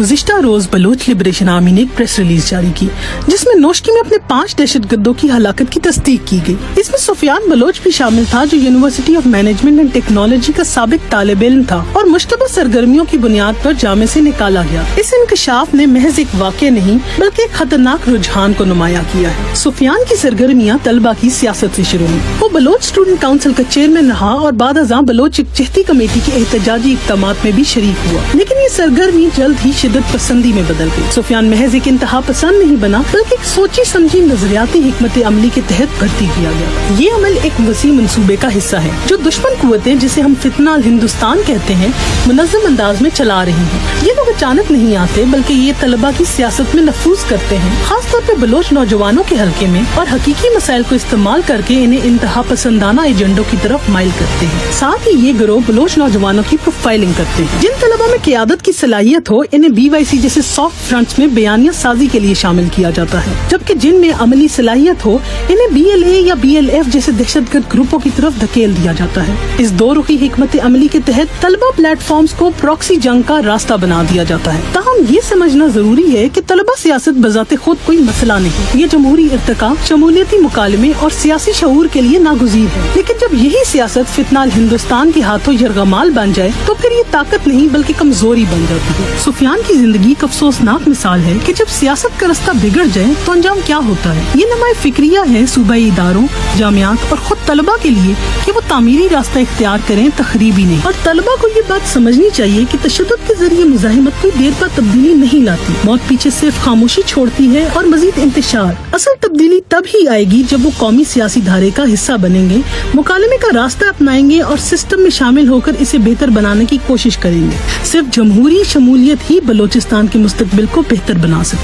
गुज़िश्ता रोज Bloch liberation army ने एक press release जारी की जिसमें नोशकी में अपने 5 दहशतगर्दों की हलाकत की तस्दीक की गई। इसमें सुफियान बलोच भी शामिल था जो university of management and technology का साबिक तालिब इल्म था और मुश्तबा सरगर्मियों की बुनियाद पर जामे से निकाला गया। इस इंकशाफ ने महज एक वाक़या नहीं बल्कि एक खतरनाक रुझान को नुमाया किया है। सुफियान की सरगर्मियाँ तलबा की सियासत से शुरू हुई। वो बलोच स्टूडेंट काउंसिल का चेयरमैन रहा और बाद अज़ां बलोच इक्तिसादी कमेटी के एहतजाजी इक़दामात में भी शरीक हुआ, लेकिन ये सरगर्मी जल्द ही शिद्दत पसंदी में बदल गई। सुफियान महज एक इंतहा पसंद नहीं बना बल्कि एक सोची समझी नजरियाती हिकमत अमली के तहत भर्ती किया गया। ये अमल एक वसी मंसूबे का हिस्सा है जो दुश्मन कुव्वतें जिसे हम फितना हिंदुस्तान कहते हैं मुनज़्ज़म अंदाज में चला रही हैं। ये लोग अचानक नहीं आते बल्कि ये तलबा की सियासत में नफूज करते हैं, खास तौर पे बलोच नौजवानों के हल्के में, और हकीकी मसाइल को इस्तेमाल करके इन्हें इंतहा पसंदाना एजेंडों की तरफ माइल करते हैं। साथ ही ये गिरोह बलोच नौजवानों की प्रोफाइलिंग करते हैं। जिन तलबा में क़ियादत की सलाहियत हो इन्हें BYC जैसे सॉफ्ट फ्रंट्स में बयानिया साजी के लिए शामिल किया जाता है, जबकि जिन में अमली सलाहियत हो इन्हें BLA या BLF जैसे दहशतगर्द ग्रुपों की तरफ धकेल दिया जाता है। इस दो रुखी हिकमत अमली के तहत तलबा प्लेटफॉर्म्स को प्रॉक्सी जंग का रास्ता बना दिया जाता है। ताहम ये समझना जरूरी है कि तलबा सियासत बजाते खुद कोई मसला नहीं, ये जमहूरी इर्तिका, शमूलियती मुकालमे और सियासी शऊर के लिए नागुज़ीर है। लेकिन जब यही सियासत फितना हिंदुस्तान के हाथों यरगमाल बन जाए तो फिर ये ताकत नहीं बल्कि कमजोरी बन जाती है। सुफियान की जिंदगी एक अफसोसनाक मिसाल है कि जब सियासत का रास्ता बिगड़ जाए तो अंजाम क्या होता है। ये नमाए फिक्रिया है सूबाई इदारों, जामियात और खुद तलबा के लिए कि वो तामीरी रास्ता इख्तियार करें, तखरीबी नहीं। और तलबा को ये बात समझनी चाहिए कि तशद्दुद के जरिए मुज़ाहिमत कोई देर पर तब्दीली नहीं लाती, मौत पीछे सिर्फ खामोशी छोड़ती है और मजीद इंतशार। असल तब्दीली तब ही आएगी जब वो कौमी सियासी धारे का हिस्सा बनेंगे, मुकालमे का रास्ता अपनाएंगे और सिस्टम में शामिल होकर इसे बेहतर बनाने की कोशिश करेंगे। सिर्फ जमहूरी शमूलियत ही बलोचिस्तान के मुस्तकबिल को बेहतर बना सकती है।